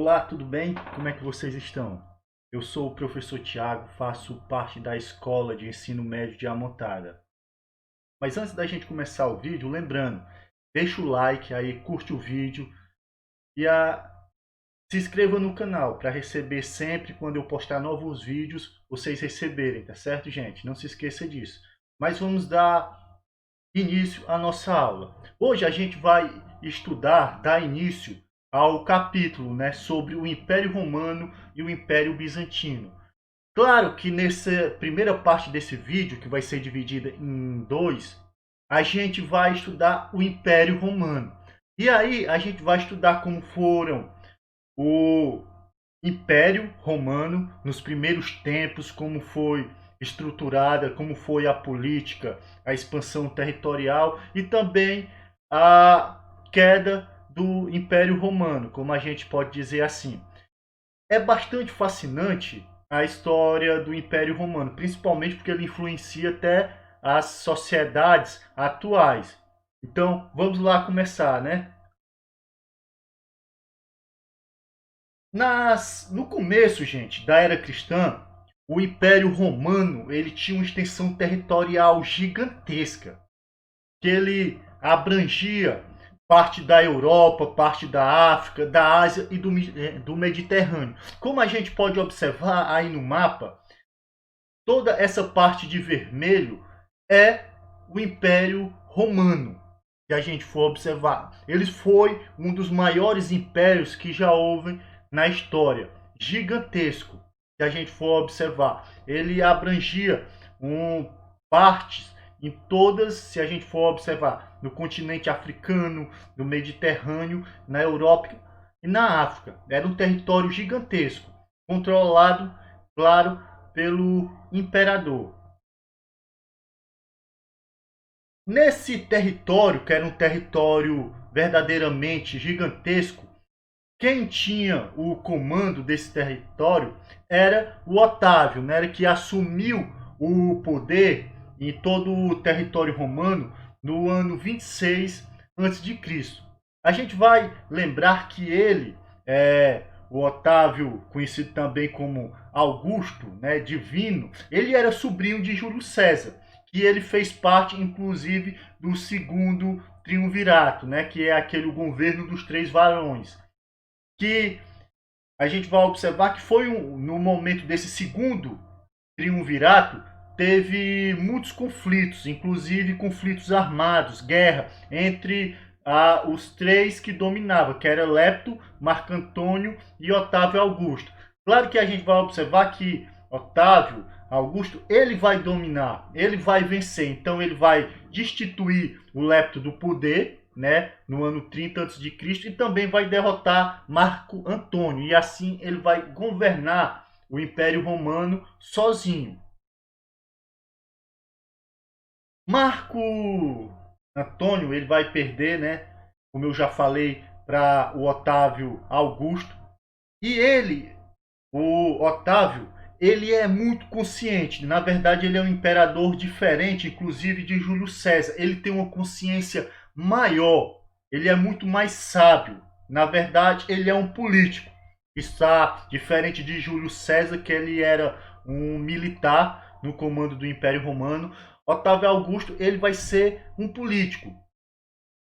Olá, tudo bem? Como é que vocês estão? Eu sou o professor Tiago, faço parte da Escola de Ensino Médio de Amontada. Mas antes da gente começar o vídeo, lembrando, deixa o like aí, curte o vídeo e se inscreva no canal para receber sempre quando eu postar novos vídeos, vocês receberem, tá certo, gente? Não se esqueça disso. Mas vamos dar início à nossa aula. Hoje a gente vai dar início ao capítulo, né, sobre o Império Romano e o Império Bizantino. Claro que nessa primeira parte desse vídeo, que vai ser dividida em dois, a gente vai estudar o Império Romano. E aí a gente vai estudar como foram o Império Romano nos primeiros tempos, como foi estruturada, como foi a política, a expansão territorial e também a queda do Império Romano, como a gente pode dizer assim. É bastante fascinante a história do Império Romano, principalmente porque ele influencia até as sociedades atuais. Então, vamos lá começar, né? No começo, gente, da era cristã, o Império Romano ele tinha uma extensão territorial gigantesca, que ele abrangia parte da Europa, parte da África, da Ásia e do Mediterrâneo. Como a gente pode observar aí no mapa, toda essa parte de vermelho é o Império Romano. Se a gente for observar, ele foi um dos maiores impérios que já houve na história, gigantesco. Se a gente for observar, ele abrangia partes em todas, se a gente for observar, no continente africano, no Mediterrâneo, na Europa e na África. Era um território gigantesco, controlado, claro, pelo imperador. Nesse território, que era um território verdadeiramente gigantesco, quem tinha o comando desse território era o Otávio, né, que assumiu o poder em todo o território romano no ano 26 a.C. A gente vai lembrar que ele, o Otávio, conhecido também como Augusto, né, divino, ele era sobrinho de Júlio César, que ele fez parte, inclusive, do segundo triunvirato, né, que é aquele governo dos três varões, que a gente vai observar que foi no momento desse segundo triunvirato, teve muitos conflitos, inclusive conflitos armados, guerra entre os três que dominavam, que era Lepto, Marco Antônio e Otávio Augusto. Claro que a gente vai observar que Otávio Augusto, ele vai dominar, ele vai vencer, então ele vai destituir o Lepto do poder, né, no ano 30 a.C., e também vai derrotar Marco Antônio, e assim ele vai governar o Império Romano sozinho. Marco Antônio ele vai perder, né, como eu já falei, para o Otávio Augusto. E ele, o Otávio, ele é muito consciente. Na verdade, ele é um imperador diferente, inclusive de Júlio César. Ele tem uma consciência maior. Ele é muito mais sábio. Na verdade, ele é um político. Está diferente de Júlio César, que ele era um militar no comando do Império Romano. Otávio Augusto, ele vai ser um político.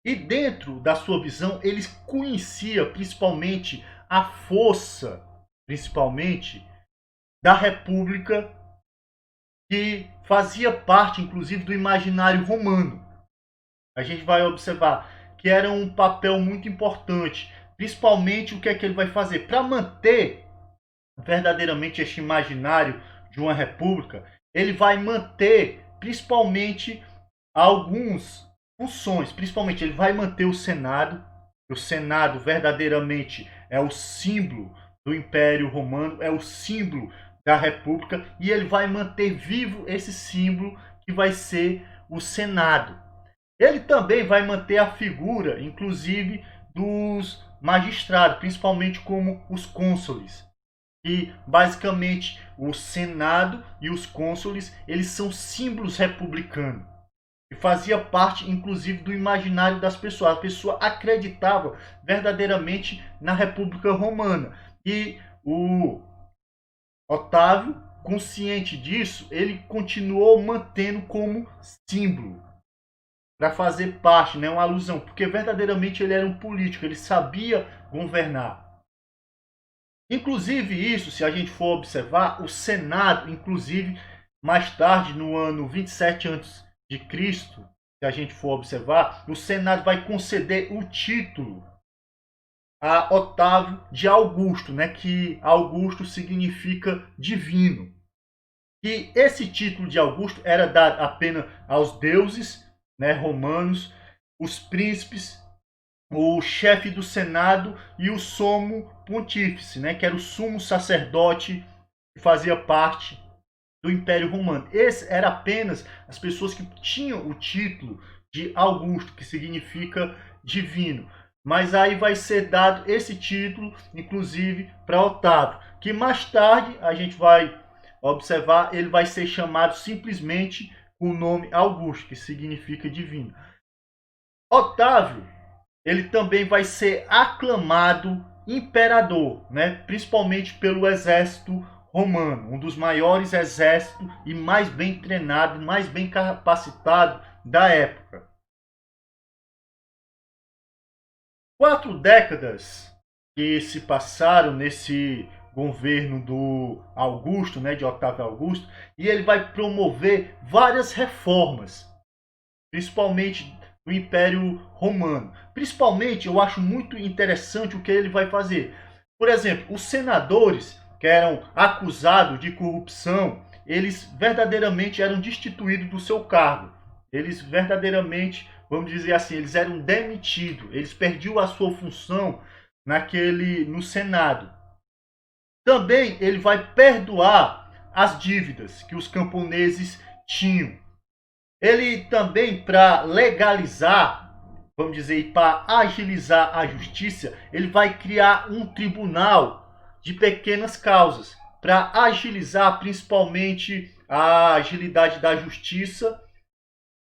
E dentro da sua visão, ele conhecia principalmente a força, principalmente, da República, que fazia parte, inclusive, do imaginário romano. A gente vai observar que era um papel muito importante, principalmente o que é que ele vai fazer para manter verdadeiramente este imaginário de uma república. Ele vai manter principalmente algumas funções, principalmente ele vai manter o Senado. O Senado verdadeiramente é o símbolo do Império Romano, é o símbolo da República, e ele vai manter vivo esse símbolo que vai ser o Senado. Ele também vai manter a figura, inclusive, dos magistrados, principalmente como os cônsules. E basicamente o Senado e os cônsules, eles são símbolos republicanos. e fazia parte, inclusive, do imaginário das pessoas. A pessoa acreditava verdadeiramente na República Romana. E o Otávio, consciente disso, ele continuou mantendo como símbolo para fazer parte, né, uma alusão, porque verdadeiramente ele era um político, ele sabia governar. Inclusive isso, se a gente for observar, o Senado, inclusive mais tarde, no ano 27 antes de Cristo, se a gente for observar, o Senado vai conceder o título a Otávio de Augusto, né, que Augusto significa divino. E esse título de Augusto era dado apenas aos deuses, né, romanos, os príncipes, o chefe do Senado e o sumo pontífice, né, que era o sumo sacerdote que fazia parte do Império Romano. Esse era apenas as pessoas que tinham o título de Augusto, que significa divino. Mas aí vai ser dado esse título, inclusive, para Otávio, que mais tarde a gente vai observar, ele vai ser chamado simplesmente com o nome Augusto, que significa divino. Otávio, ele também vai ser aclamado imperador, né? Principalmente pelo exército romano, um dos maiores exércitos e mais bem treinado, mais bem capacitado da época. 4 décadas que se passaram nesse governo do Augusto, né, de Otávio Augusto, e ele vai promover várias reformas, principalmente no Império Romano. Principalmente, eu acho muito interessante o que ele vai fazer. Por exemplo, os senadores que eram acusados de corrupção, eles verdadeiramente eram destituídos do seu cargo. Eles verdadeiramente, vamos dizer assim, eles eram demitidos. Eles perdiam a sua função no Senado. Também ele vai perdoar as dívidas que os camponeses tinham. Ele também, para legalizar, vamos dizer, e para agilizar a justiça, ele vai criar um tribunal de pequenas causas, para agilizar principalmente a agilidade da justiça,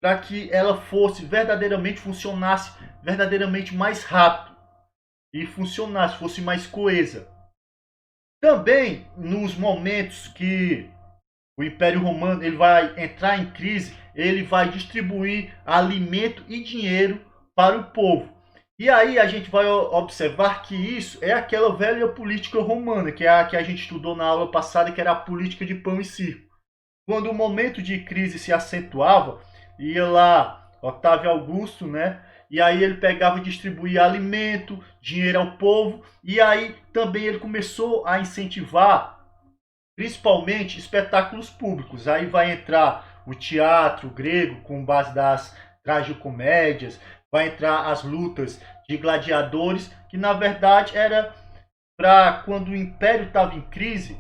para que ela fosse verdadeiramente, funcionasse verdadeiramente mais rápido e funcionasse, fosse mais coesa. Também nos momentos que o Império Romano ele vai entrar em crise, ele vai distribuir alimento e dinheiro para o povo. E aí a gente vai observar que isso é aquela velha política romana, que é a que a gente estudou na aula passada, que era a política de pão e circo. Quando o momento de crise se acentuava, ia lá Otávio Augusto, né? E aí ele pegava e distribuía alimento, dinheiro ao povo, e aí também ele começou a incentivar principalmente espetáculos públicos. Aí vai entrar o teatro grego com base das tragicomédias, vai entrar as lutas de gladiadores, que na verdade era para quando o império estava em crise,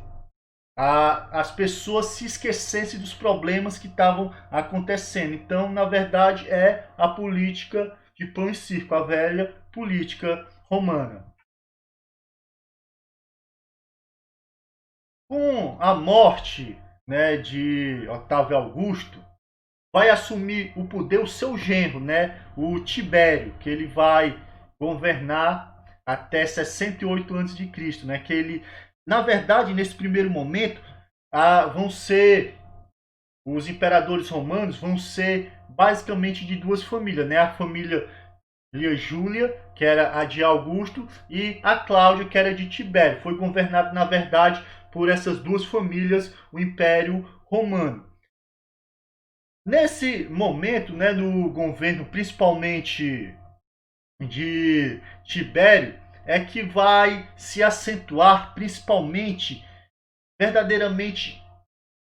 as pessoas se esquecessem dos problemas que estavam acontecendo. Então, na verdade, é a política de pão e circo, a velha política romana. Com a morte, né, de Otávio Augusto, vai assumir o poder o seu genro, né, o Tibério, que ele vai governar até 68 a.C., né, que ele, na verdade, nesse primeiro momento, vão ser os imperadores romanos vão ser basicamente de duas famílias, né, a família Júlia, que era a de Augusto, e a Cláudia, que era de Tibério. Foi governado, na verdade, por essas duas famílias, o Império Romano. Nesse momento, né, no governo principalmente de Tibério, é que vai se acentuar principalmente, verdadeiramente,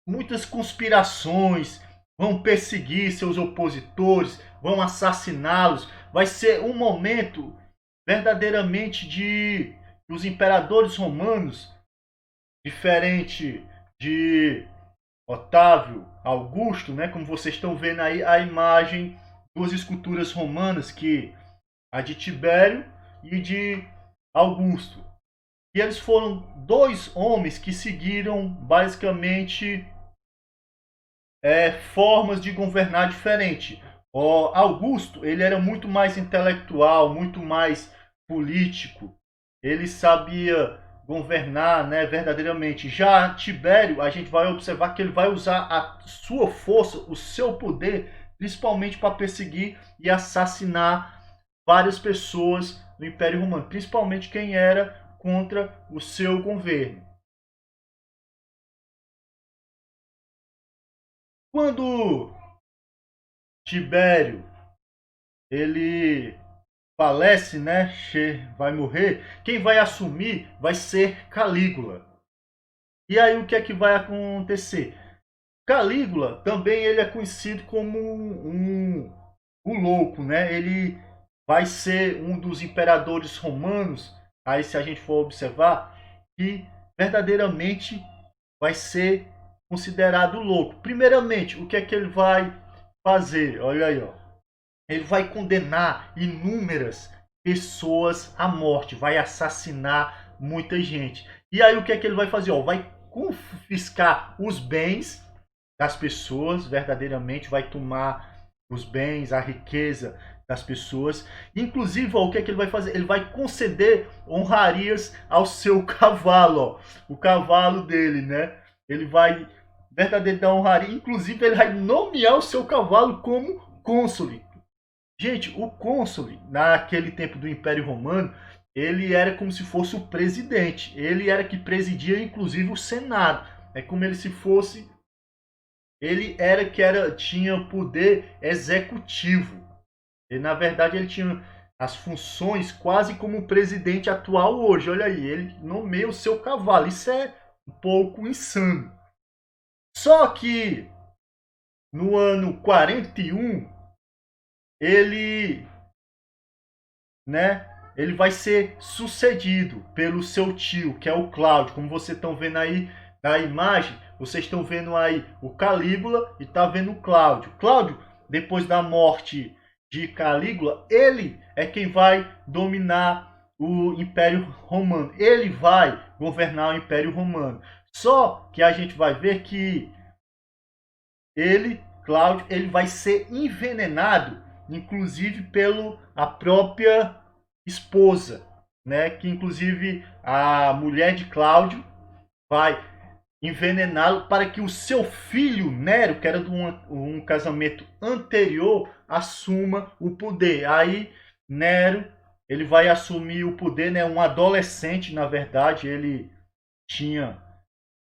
muitas conspirações, vão perseguir seus opositores, vão assassiná-los. Vai ser um momento verdadeiramente de os imperadores romanos, diferente de Otávio Augusto, né? Como vocês estão vendo aí a imagem, duas esculturas romanas, que a de Tibério e de Augusto. E eles foram dois homens que seguiram basicamente formas de governar diferente. Augusto, ele era muito mais intelectual, muito mais político. Ele sabia governar, né, verdadeiramente. Já Tibério, a gente vai observar que ele vai usar a sua força, o seu poder, principalmente para perseguir e assassinar várias pessoas no Império Romano, principalmente quem era contra o seu governo. Quando Tibério ele falece, né, vai morrer, quem vai assumir vai ser Calígula. E aí o que é que vai acontecer? Calígula também ele é conhecido como um louco, né? Ele vai ser um dos imperadores romanos, aí se a gente for observar, que verdadeiramente vai ser considerado louco. Primeiramente, o que é que ele vai fazer? Olha aí, ó. Ele vai condenar inúmeras pessoas à morte, vai assassinar muita gente. E aí o que é que ele vai fazer? Ó, vai confiscar os bens das pessoas, verdadeiramente vai tomar os bens, a riqueza das pessoas. Inclusive, ó, o que é que ele vai fazer? Ele vai conceder honrarias ao seu cavalo, ó, o cavalo dele, né? Ele vai verdadeiramente dar honraria. Inclusive, ele vai nomear o seu cavalo como cônsule. Gente, o cônsule, naquele tempo do Império Romano, ele era como se fosse o presidente. Ele era que presidia, inclusive, o Senado. É como ele se fosse... Ele era que tinha poder executivo. E, na verdade, ele tinha as funções quase como o presidente atual hoje. Olha aí, ele nomeia o seu cavalo. Isso é um pouco insano. Só que, no ano 41, ele, né, ele vai ser sucedido pelo seu tio, que é o Cláudio. Como vocês estão vendo aí na imagem, vocês estão vendo aí o Calígula e está vendo o Cláudio. Cláudio, depois da morte de Calígula, ele é quem vai dominar o Império Romano. Ele vai governar o Império Romano. Só que a gente vai ver que ele, Cláudio, ele vai ser envenenado, inclusive pela a própria esposa, né? Que inclusive a mulher de Cláudio vai envenená-lo para que o seu filho Nero, que era de um casamento anterior, assuma o poder. Aí Nero ele vai assumir o poder, né? Um adolescente, na verdade, ele tinha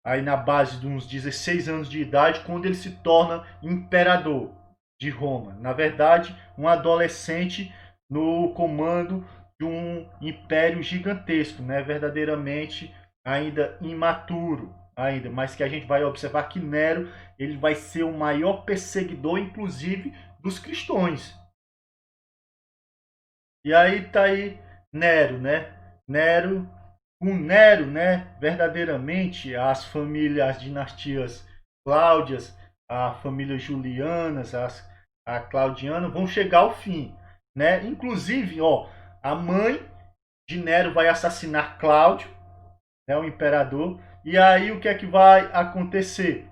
aí na base de uns 16 anos de idade, quando ele se torna imperador de Roma. Na verdade, um adolescente no comando de um império gigantesco, né? Verdadeiramente ainda imaturo, ainda, mas que a gente vai observar que Nero ele vai ser o maior perseguidor, inclusive, dos cristãos. E aí tá aí Nero, né? Nero, com Nero, né? Verdadeiramente as famílias, as dinastias Cláudias, a família Julianas, a Claudiana vão chegar ao fim, né? Inclusive, ó, a mãe de Nero vai assassinar Cláudio, né, o imperador. E aí o que é que vai acontecer?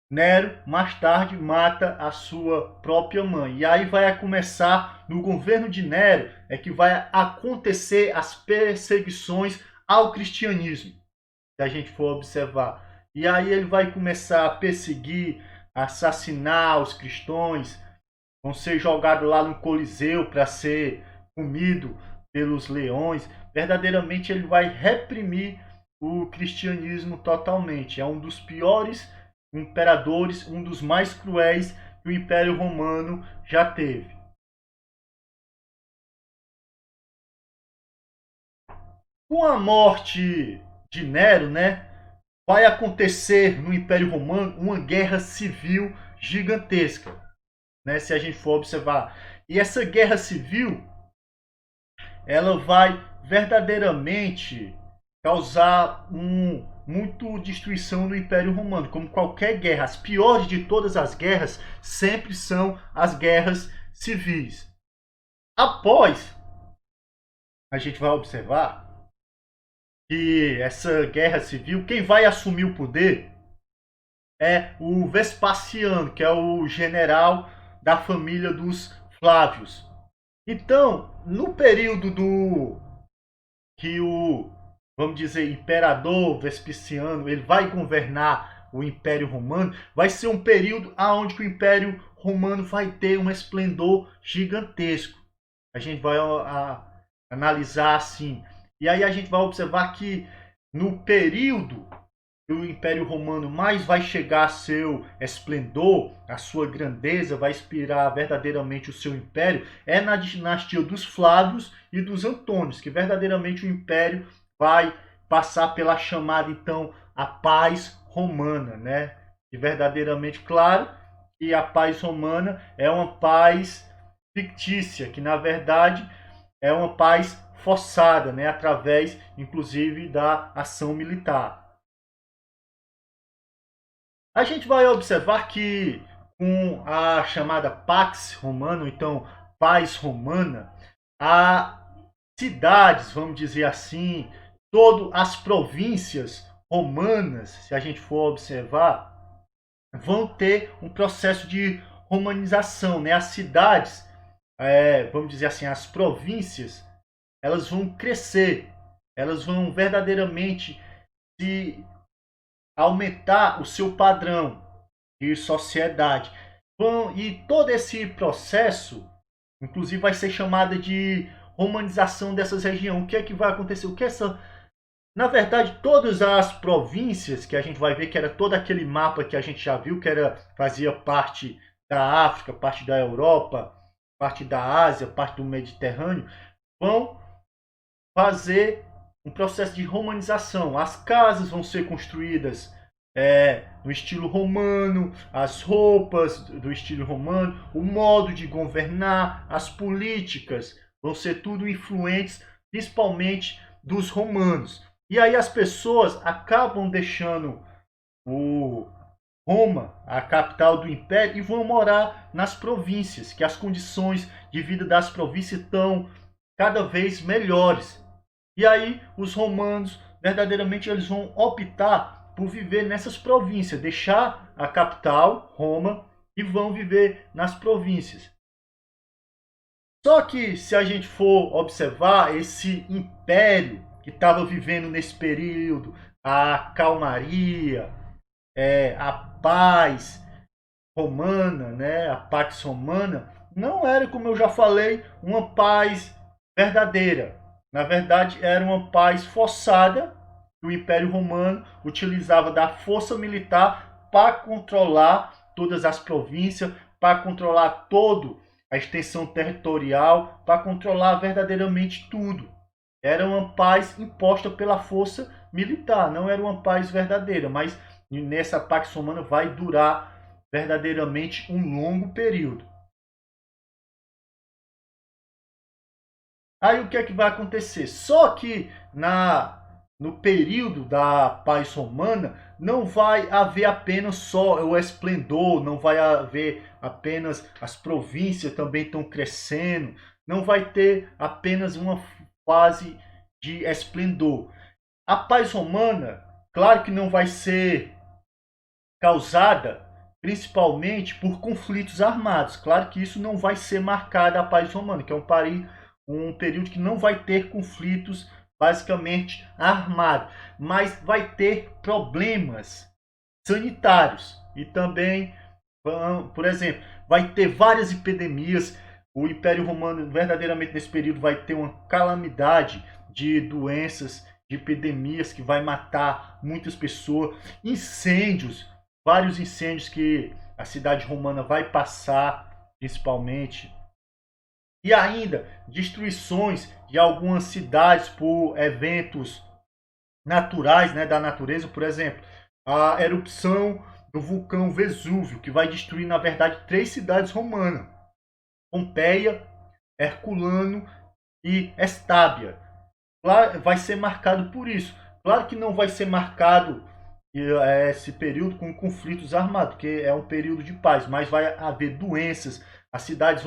Nero, mais tarde, mata a sua própria mãe. E aí vai começar, no governo de Nero, é que vai acontecer as perseguições ao cristianismo, se a gente for observar. E aí ele vai começar a perseguir, assassinar os cristãos, vão ser jogados lá no Coliseu para ser comido pelos leões. Verdadeiramente ele vai reprimir o cristianismo totalmente. É um dos piores imperadores, um dos mais cruéis que o Império Romano já teve. Com a morte de Nero, né, vai acontecer no Império Romano uma guerra civil gigantesca, né, se a gente for observar. E essa guerra civil, ela vai verdadeiramente causar muito destruição no Império Romano, como qualquer guerra. As piores de todas as guerras sempre são as guerras civis. Após, a gente vai observar que essa guerra civil, quem vai assumir o poder é o Vespasiano, que é o general da família dos Flávios. Então, no período do que o, vamos dizer, imperador Vespasiano, ele vai governar o Império Romano, vai ser um período onde o Império Romano vai ter um esplendor gigantesco. A gente vai analisar assim. E aí a gente vai observar que no período que o Império Romano mais vai chegar a seu esplendor, a sua grandeza, vai inspirar verdadeiramente o seu império, é na dinastia dos Flávios e dos Antônios, que verdadeiramente o império vai passar pela chamada, então, a paz romana, né? E verdadeiramente, claro, que a paz romana é uma paz fictícia, que na verdade é uma paz forçada, né? Através, inclusive, da ação militar. A gente vai observar que com a chamada Pax Romana, então paz romana, as cidades, vamos dizer assim, todas as províncias romanas, se a gente for observar, vão ter um processo de romanização, né? As cidades, vamos dizer assim, as províncias, elas vão crescer, elas vão verdadeiramente se aumentar o seu padrão de sociedade. Bom, e todo esse processo, inclusive, vai ser chamado de romanização dessas regiões. O que é que vai acontecer? O que essa, na verdade, todas as províncias que a gente vai ver, que era todo aquele mapa que a gente já viu, que era fazia parte da África, parte da Europa, parte da Ásia, parte do Mediterrâneo, vão fazer um processo de romanização. As casas vão ser construídas no estilo romano, as roupas do estilo romano, o modo de governar, as políticas vão ser tudo influentes, principalmente dos romanos. E aí as pessoas acabam deixando o Roma, a capital do império, e vão morar nas províncias, que as condições de vida das províncias estão cada vez melhores. E aí os romanos, verdadeiramente, eles vão optar por viver nessas províncias, deixar a capital, Roma, e vão viver nas províncias. Só que se a gente for observar esse império que estava vivendo nesse período, a calmaria, a paz romana, né, a Pax Romana, não era, como eu já falei, uma paz verdadeira. Na verdade, era uma paz forçada que o Império Romano utilizava da força militar para controlar todas as províncias, para controlar toda a extensão territorial, para controlar verdadeiramente tudo. Era uma paz imposta pela força militar, não era uma paz verdadeira, mas nessa Pax Romana vai durar verdadeiramente um longo período. Aí o que é que vai acontecer? Só que no período da paz romana não vai haver apenas só o esplendor, não vai haver apenas as províncias também estão crescendo, não vai ter apenas uma fase de esplendor. A paz romana, claro que não vai ser causada principalmente por conflitos armados. Claro que isso não vai ser marcado a paz romana, que é um período que não vai ter conflitos basicamente armados, mas vai ter problemas sanitários e também, por exemplo, vai ter várias epidemias. O Império Romano verdadeiramente nesse período vai ter uma calamidade de doenças, de epidemias que vai matar muitas pessoas, incêndios, vários incêndios que a cidade romana vai passar, principalmente. E ainda destruições de algumas cidades por eventos naturais, né, da natureza. Por exemplo, a erupção do vulcão Vesúvio, que vai destruir, na verdade, 3 cidades romanas: Pompeia, Herculano e Estábia. Vai ser marcado por isso. Claro que não vai ser marcado esse período com conflitos armados, porque é um período de paz, mas vai haver doenças, as cidades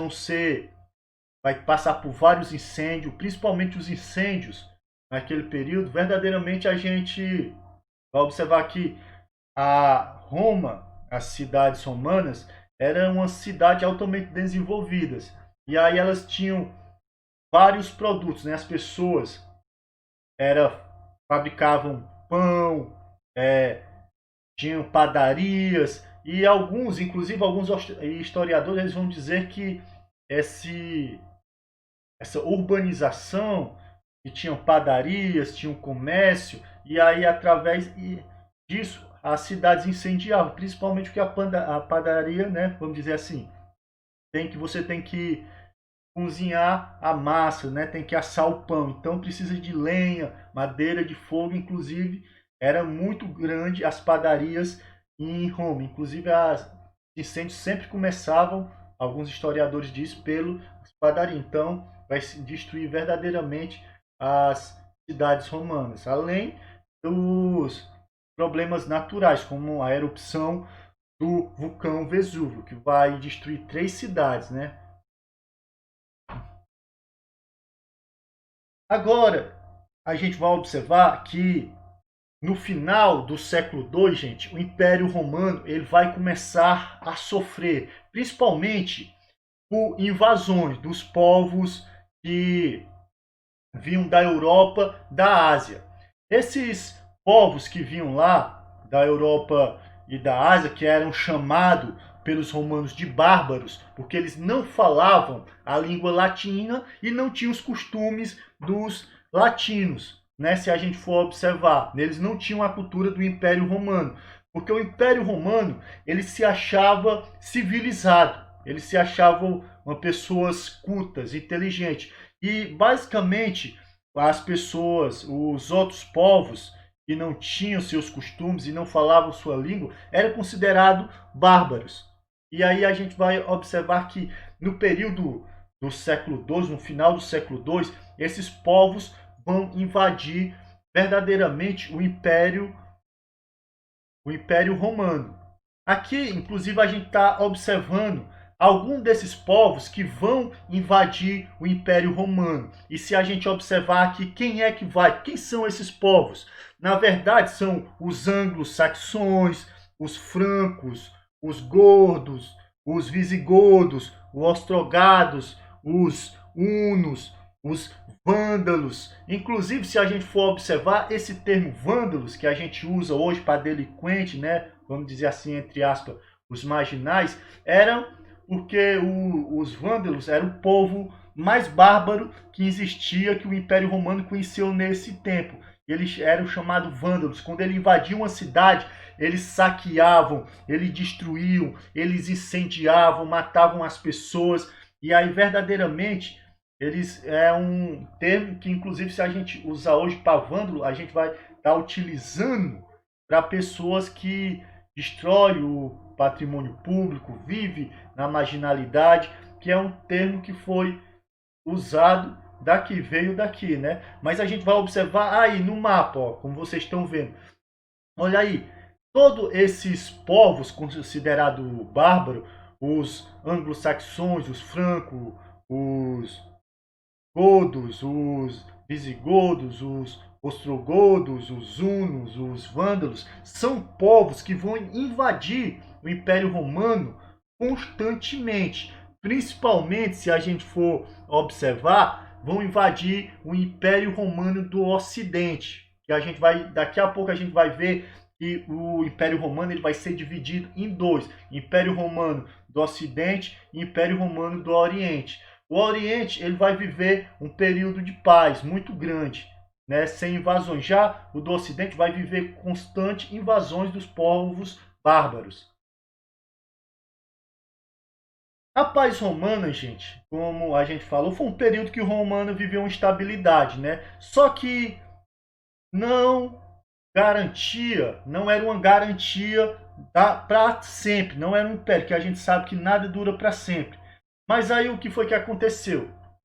vai passar por vários incêndios, principalmente os incêndios naquele período. Verdadeiramente a gente vai observar que a Roma, as cidades romanas, era uma cidade altamente desenvolvidas. E aí elas tinham vários produtos, né? As pessoas fabricavam pão, tinham padarias e alguns, inclusive alguns historiadores, eles vão dizer que essa urbanização, que tinham padarias, tinham comércio, e aí através disso as cidades incendiavam, principalmente porque a padaria, né, vamos dizer assim, você tem que cozinhar a massa, né, tem que assar o pão, então precisa de lenha, madeira de fogo, inclusive era muito grande as padarias em Roma, inclusive os incêndios sempre começavam, alguns historiadores dizem, pelo padaria, então vai se destruir verdadeiramente as cidades romanas, além dos problemas naturais, como a erupção do vulcão Vesúvio, que vai destruir 3 cidades, né? Agora, a gente vai observar que no final do século II, gente, o Império Romano ele vai começar a sofrer, principalmente por invasões dos povos que vinham da Europa, da Ásia. Esses povos que vinham lá da Europa e da Ásia, que eram chamados pelos romanos de bárbaros, porque eles não falavam a língua latina e não tinham os costumes dos latinos, né? Se a gente for observar, eles não tinham a cultura do Império Romano, porque o Império Romano ele se achava civilizado, eles se achavam pessoas cultas, inteligentes. E basicamente as pessoas, os outros povos que não tinham seus costumes e não falavam sua língua, eram considerados bárbaros. E aí a gente vai observar que no período do século II, no final do século II, esses povos vão invadir verdadeiramente o Império Romano. Aqui, inclusive, a gente está observando algum desses povos que vão invadir o Império Romano. E se a gente observar aqui, quem é que vai? Quem são esses povos? Na verdade, são os anglo-saxões, os francos, os gordos, os visigodos, os ostrogados, os hunos, os vândalos. Inclusive, se a gente for observar esse termo vândalos, que a gente usa hoje para delinquente, né? Vamos dizer assim, entre aspas, os marginais, eram porque os vândalos eram o povo mais bárbaro que existia, que o Império Romano conheceu nesse tempo. Eles eram chamados vândalos. Quando ele invadia uma cidade, eles saqueavam, eles destruíam, eles incendiavam, matavam as pessoas. E aí, verdadeiramente, eles é um termo que, inclusive, se a gente usar hoje para vândalo, a gente vai estar utilizando para pessoas que destroem o patrimônio público, vive na marginalidade, que é um termo que foi usado daqui, veio daqui, né? Mas a gente vai observar aí no mapa, ó, como vocês estão vendo. Olha aí, todos esses povos considerados bárbaros, os anglo-saxões, os francos, os godos, os visigodos, os ostrogodos, os hunos, os vândalos, são povos que vão invadir o Império Romano constantemente. Principalmente, se a gente for observar, vão invadir o Império Romano do Ocidente. Que a gente vai, daqui a pouco a gente vai ver que o Império Romano ele vai ser dividido em dois: Império Romano do Ocidente e Império Romano do Oriente. O Oriente ele vai viver um período de paz muito grande, né, sem invasões. Já o do Ocidente vai viver constantes invasões dos povos bárbaros. A paz romana, gente, como a gente falou, foi um período que o romano viveu uma estabilidade, né? Só que não garantia, não era uma garantia para sempre, não era um império, que a gente sabe que nada dura para sempre. Mas aí o que foi que aconteceu?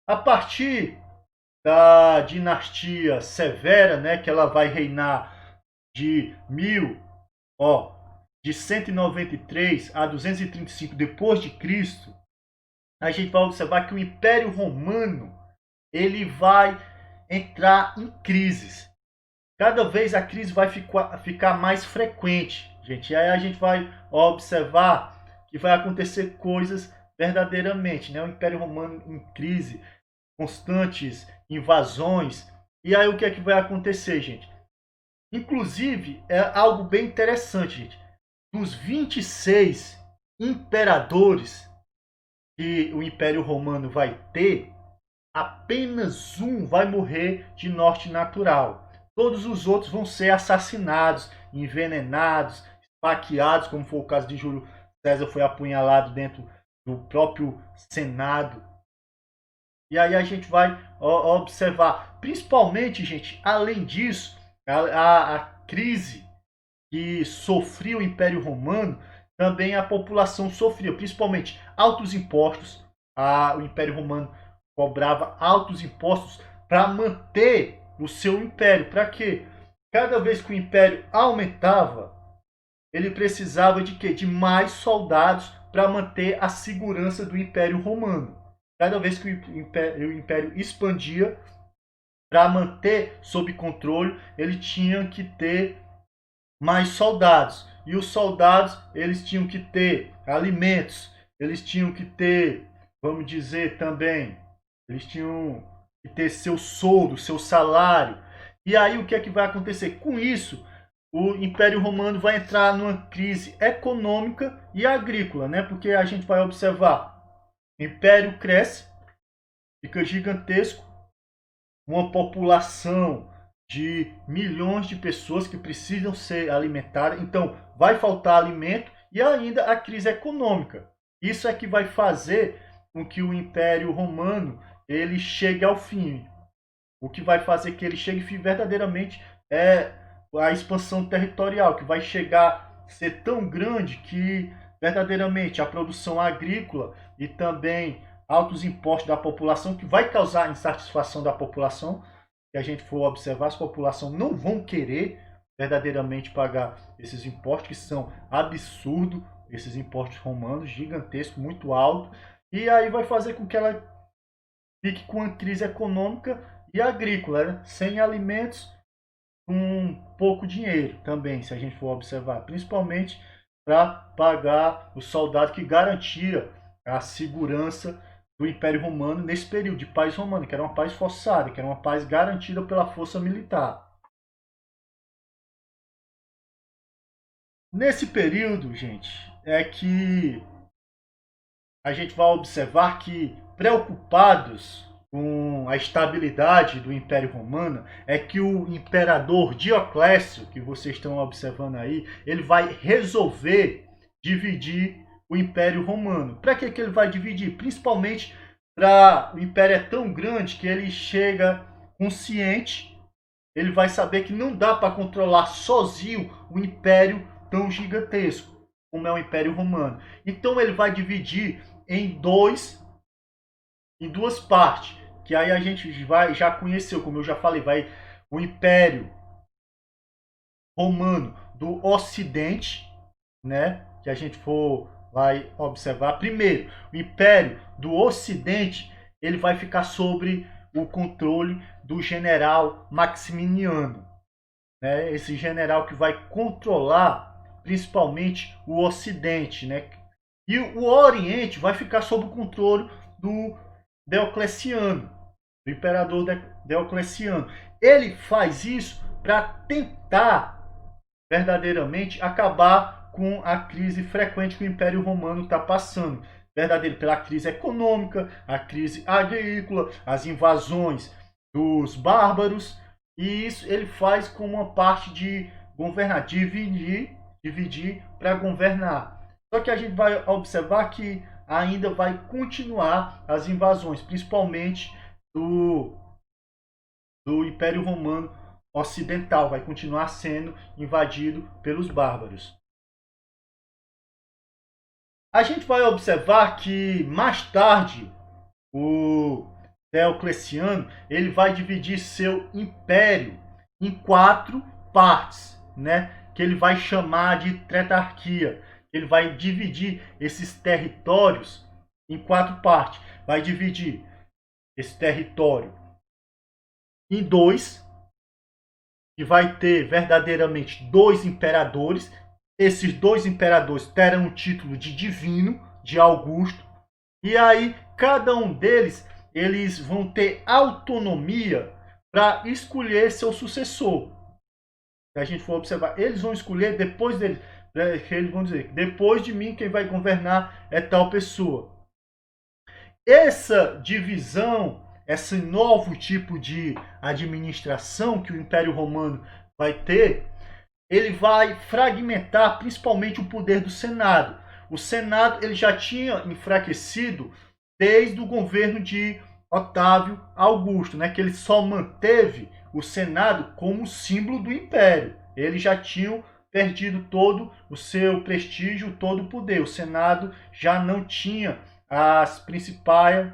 A partir da dinastia Severa, né, que ela vai reinar de de 193 a 235 depois de Cristo, a gente vai observar que o Império Romano ele vai entrar em crises. Cada vez a crise vai ficar mais frequente, gente. E aí a gente vai observar que vai acontecer coisas verdadeiramente, né? O Império Romano em crise, constantes invasões. E aí o que é que vai acontecer, gente? Inclusive, é algo bem interessante, gente. Dos 26 imperadores que o Império Romano vai ter, apenas um vai morrer de morte natural. Todos os outros vão ser assassinados, envenenados, esfaqueados, como foi o caso de Júlio César, foi apunhalado dentro do próprio Senado. E aí a gente vai observar, principalmente, gente, além disso, a crise que sofria o Império Romano, também a população sofria, principalmente altos impostos. O Império Romano cobrava altos impostos para manter o seu império. Para quê? Cada vez que o império aumentava, ele precisava de quê? De mais soldados para manter a segurança do Império Romano. Cada vez que o império expandia, para manter sob controle, ele tinha que ter mais soldados. E os soldados, eles tinham que ter alimentos, eles tinham que ter, vamos dizer também, eles tinham que ter seu soldo, seu salário. E aí o que é que vai acontecer? Com isso, o Império Romano vai entrar numa crise econômica e agrícola, né? Porque a gente vai observar, o Império cresce, fica gigantesco, uma população de milhões de pessoas que precisam ser alimentadas. Então, vai faltar alimento e ainda a crise econômica. Isso é que vai fazer com que o Império Romano ele chegue ao fim. O que vai fazer que ele chegue verdadeiramente é a expansão territorial, que vai chegar a ser tão grande que verdadeiramente a produção agrícola e também altos impostos da população, que vai causar insatisfação da população. Se a gente for observar, as populações não vão querer verdadeiramente pagar esses impostos, que são absurdos, esses impostos romanos, gigantescos, muito altos, e aí vai fazer com que ela fique com uma crise econômica e agrícola, né? Sem alimentos, com pouco dinheiro também, se a gente for observar, principalmente para pagar o soldado que garantia a segurança do Império Romano nesse período de paz romana, que era uma paz forçada, que era uma paz garantida pela força militar. Nesse período, gente, é que a gente vai observar que, preocupados com a estabilidade do Império Romano, é que o imperador Dioclésio, que vocês estão observando aí, ele vai resolver dividir o Império Romano. Para que ele vai dividir? Principalmente para o Império é tão grande que ele chega consciente, ele vai saber que não dá para controlar sozinho o Império tão gigantesco como é o Império Romano. Então ele vai dividir em duas partes, que aí a gente já conheceu, como eu já falei, vai o Império Romano do Ocidente, né? Que a gente vai observar. Primeiro, o Império do Ocidente, ele vai ficar sobre o controle do general Maximiano, né? Esse general que vai controlar principalmente o Ocidente, né? E o Oriente vai ficar sob o controle do Diocleciano, do imperador Diocleciano. Ele faz isso para tentar verdadeiramente acabar com a crise frequente que o Império Romano está passando. Verdadeiro, pela crise econômica, a crise agrícola, as invasões dos bárbaros. E isso ele faz como uma parte de governar, dividir para governar. Só que a gente vai observar que ainda vai continuar as invasões, principalmente do Império Romano Ocidental, vai continuar sendo invadido pelos bárbaros. A gente vai observar que mais tarde o Diocleciano ele vai dividir seu império em 4 partes, né? Que ele vai chamar de tetrarquia. Ele vai dividir esses territórios em 4 partes. Vai dividir esse território em 2, e vai ter verdadeiramente 2 imperadores, esses dois imperadores terão o título de divino, de Augusto, e aí cada um deles, eles vão ter autonomia para escolher seu sucessor. Se a gente for observar, eles vão escolher depois dele, eles vão dizer, depois de mim quem vai governar é tal pessoa. Essa divisão, esse novo tipo de administração que o Império Romano vai ter, ele vai fragmentar principalmente o poder do Senado. O Senado ele já tinha enfraquecido desde o governo de Otávio Augusto, né, que ele só manteve o Senado como símbolo do Império. Eles já tinham perdido todo o seu prestígio, todo o poder. O Senado já não tinha as principais,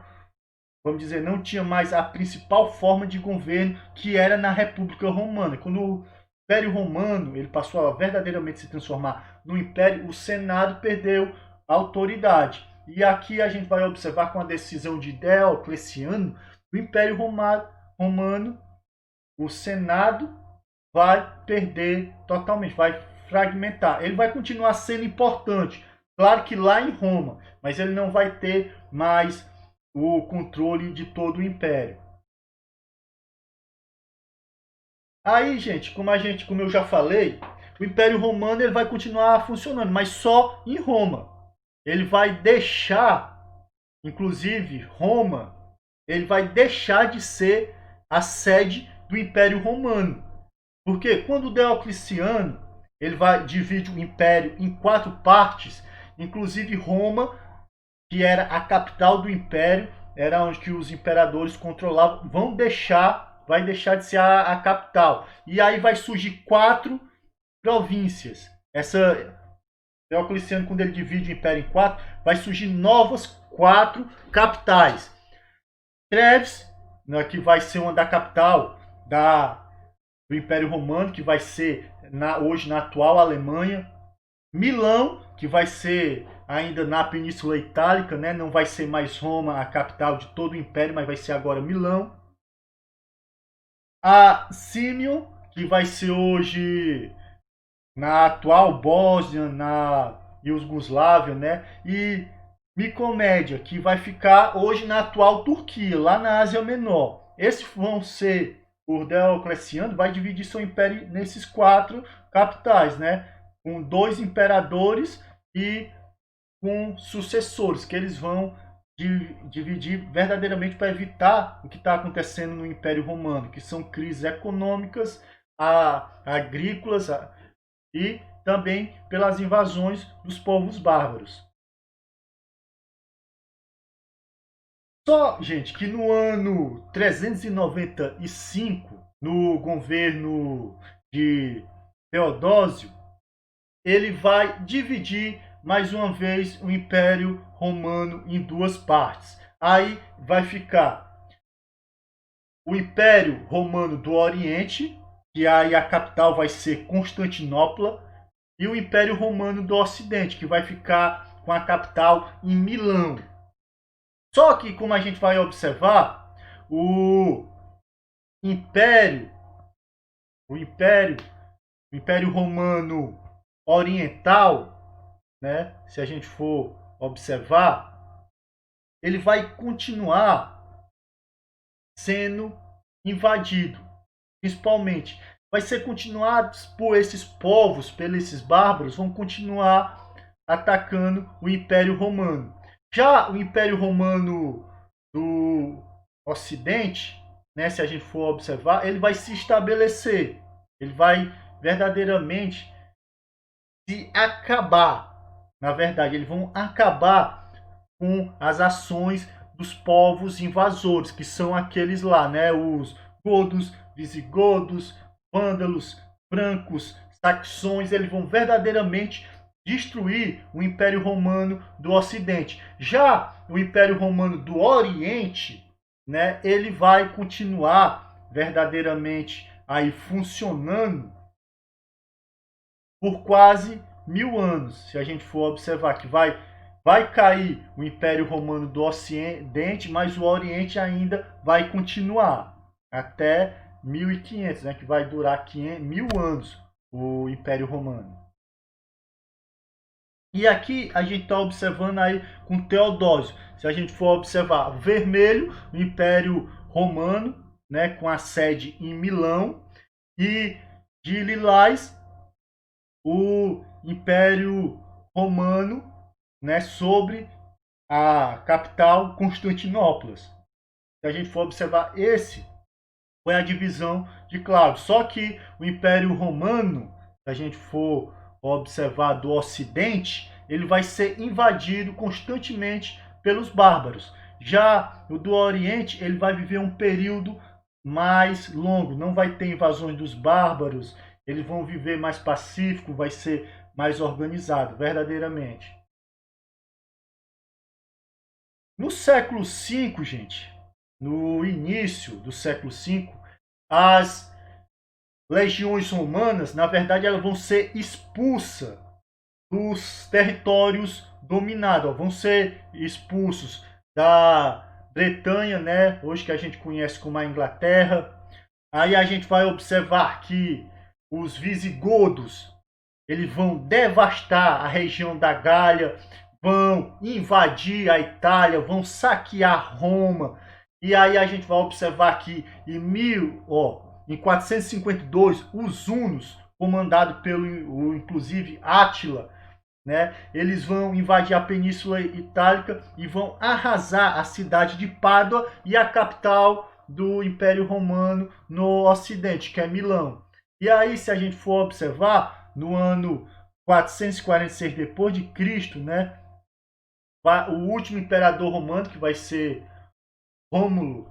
vamos dizer, não tinha mais a principal forma de governo que era na República Romana. Quando o Império Romano ele passou a verdadeiramente se transformar no Império, o Senado perdeu a autoridade. E aqui a gente vai observar com a decisão de Diocleciano, o Império Romano, o Senado vai perder totalmente, vai fragmentar. Ele vai continuar sendo importante, claro que lá em Roma, mas ele não vai ter mais o controle de todo o Império. Aí, gente, como eu já falei, o Império Romano ele vai continuar funcionando, mas só em Roma. Ele vai deixar, inclusive Roma, ele vai deixar de ser a sede do Império Romano. Porque quando Diocleciano ele vai divide o Império em 4 partes, inclusive Roma, que era a capital do Império, era onde que os imperadores controlavam, vai deixar de ser a capital. E aí vai surgir 4 províncias. Essa Diocleciano, quando ele divide o Império em 4, vai surgir novas 4 capitais. Treves, né, que vai ser uma da capital do Império Romano, que vai ser hoje na atual Alemanha. Milão, que vai ser ainda na Península Itálica, né? Não vai ser mais Roma a capital de todo o Império, mas vai ser agora Milão. A Símio, que vai ser hoje na atual Bósnia, na Iugoslávia, né? E Nicomédia, que vai ficar hoje na atual Turquia, lá na Ásia Menor. Esses vão ser, o Diocleciano vai dividir seu império nesses 4 capitais, né? Com 2 imperadores e com sucessores, que eles vão dividir verdadeiramente para evitar o que está acontecendo no Império Romano, que são crises econômicas, agrícolas e também pelas invasões dos povos bárbaros. Só, gente, que no ano 395, no governo de Teodósio, ele vai dividir mais uma vez o Império Romano em 2 partes. Aí vai ficar o Império Romano do Oriente, que aí a capital vai ser Constantinopla, e o Império Romano do Ocidente, que vai ficar com a capital em Milão. Só que, como a gente vai observar, o Império, o Império, o Império Romano Oriental, né, se a gente for observar, ele vai continuar sendo invadido, principalmente. Vai ser continuado por esses povos, por esses bárbaros, vão continuar atacando o Império Romano. Já o Império Romano do Ocidente, né, se a gente for observar, ele vai se estabelecer. Ele vai verdadeiramente se acabar. Na verdade, eles vão acabar com as ações dos povos invasores, que são aqueles lá, né? Os godos, visigodos, vândalos, francos, saxões, eles vão verdadeiramente destruir o Império Romano do Ocidente. Já o Império Romano do Oriente, né, ele vai continuar verdadeiramente aí funcionando por quase 1000 anos, se a gente for observar que vai cair o Império Romano do Ocidente, mas o Oriente ainda vai continuar até 1500, né, que vai durar 1000 anos o Império Romano. E aqui a gente está observando aí com Teodósio. Se a gente for observar, vermelho, o Império Romano, né, com a sede em Milão, e de lilás, o Império Romano, né, sobre a capital Constantinopla. Se a gente for observar, esse foi a divisão de Cláudio. Só que o Império Romano, se a gente for observar do Ocidente, ele vai ser invadido constantemente pelos bárbaros. Já o do Oriente, ele vai viver um período mais longo, não vai ter invasões dos bárbaros, eles vão viver mais pacífico, vai ser mais organizado, verdadeiramente. No século V, gente, no início do século V, as legiões romanas, na verdade, elas vão ser expulsas dos territórios dominados, vão ser expulsos da Bretanha, né? Hoje que a gente conhece como a Inglaterra. Aí a gente vai observar que os visigodos, eles vão devastar a região da Gália, vão invadir a Itália, vão saquear Roma. E aí a gente vai observar que em 452, os hunos, comandado pelo inclusive Átila, né, eles vão invadir a Península Itálica e vão arrasar a cidade de Pádua e a capital do Império Romano no Ocidente, que é Milão. E aí, se a gente for observar, no ano 446 depois de Cristo, né, o último imperador romano, que vai ser Rômulo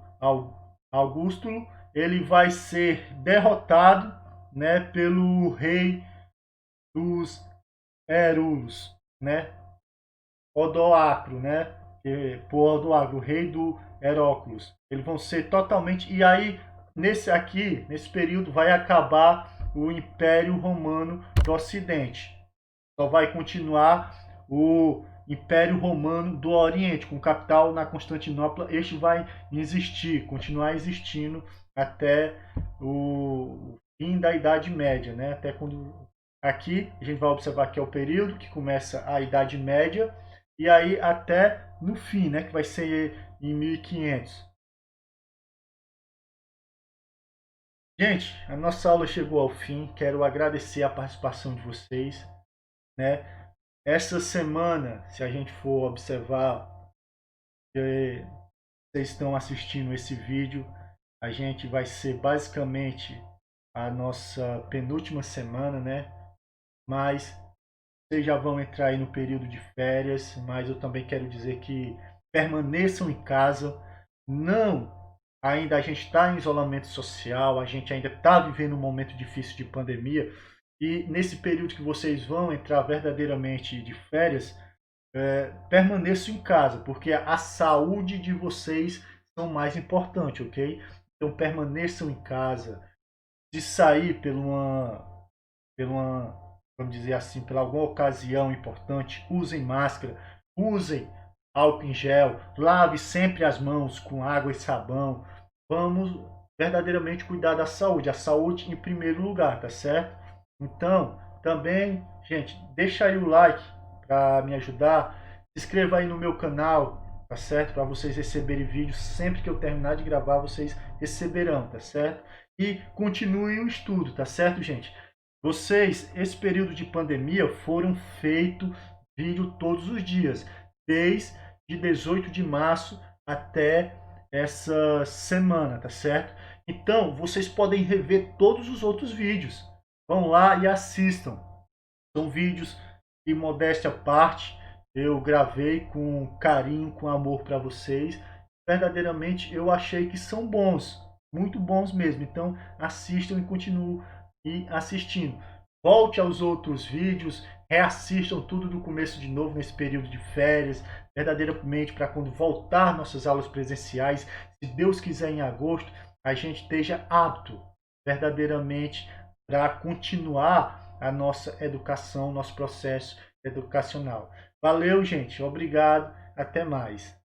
Augusto, ele vai ser derrotado, né, pelo rei dos Hérulos, né, Odoacro, né, por Odoacro, o rei do Heróculos. Eles vão ser totalmente... E aí, nesse período, vai acabar o Império Romano do Ocidente. Só vai continuar o Império Romano do Oriente, com capital na Constantinopla. Este vai existir, continuar existindo até o fim da Idade Média, né? Até quando aqui a gente vai observar que é o período que começa a Idade Média e aí até no fim, né? Que vai ser em 1500. Gente, a nossa aula chegou ao fim. Quero agradecer a participação de vocês, né? Essa semana, se a gente for observar, vocês estão assistindo esse vídeo, a gente vai ser basicamente a nossa penúltima semana, né? Mas vocês já vão entrar aí no período de férias, mas eu também quero dizer que permaneçam em casa. Não, ainda a gente está em isolamento social, a gente ainda está vivendo um momento difícil de pandemia. E nesse período que vocês vão entrar verdadeiramente de férias, permaneçam em casa, porque a saúde de vocês são mais importante, ok? Então permaneçam em casa. Se sair por uma, vamos dizer assim, por alguma ocasião importante, usem máscara, usem álcool em gel, lave sempre as mãos com água e sabão. Vamos verdadeiramente cuidar da saúde, a saúde em primeiro lugar, tá certo? Então, também, gente, deixa aí o like para me ajudar, se inscreva aí no meu canal, tá certo? Para vocês receberem vídeos sempre que eu terminar de gravar, vocês receberão, tá certo? E continue o estudo, tá certo, gente? Vocês, esse período de pandemia, foram feito vídeo todos os dias, desde 18 de março até essa semana, tá certo? Então, vocês podem rever todos os outros vídeos. Vão lá e assistam. São vídeos de modéstia à parte, eu gravei com carinho, com amor para vocês. Verdadeiramente eu achei que são bons, muito bons mesmo. Então assistam e continuem assistindo. Volte aos outros vídeos, reassistam tudo do começo de novo nesse período de férias, verdadeiramente para quando voltar nossas aulas presenciais, se Deus quiser em agosto, a gente esteja apto verdadeiramente para continuar a nossa educação, nosso processo educacional. Valeu, gente. Obrigado. Até mais.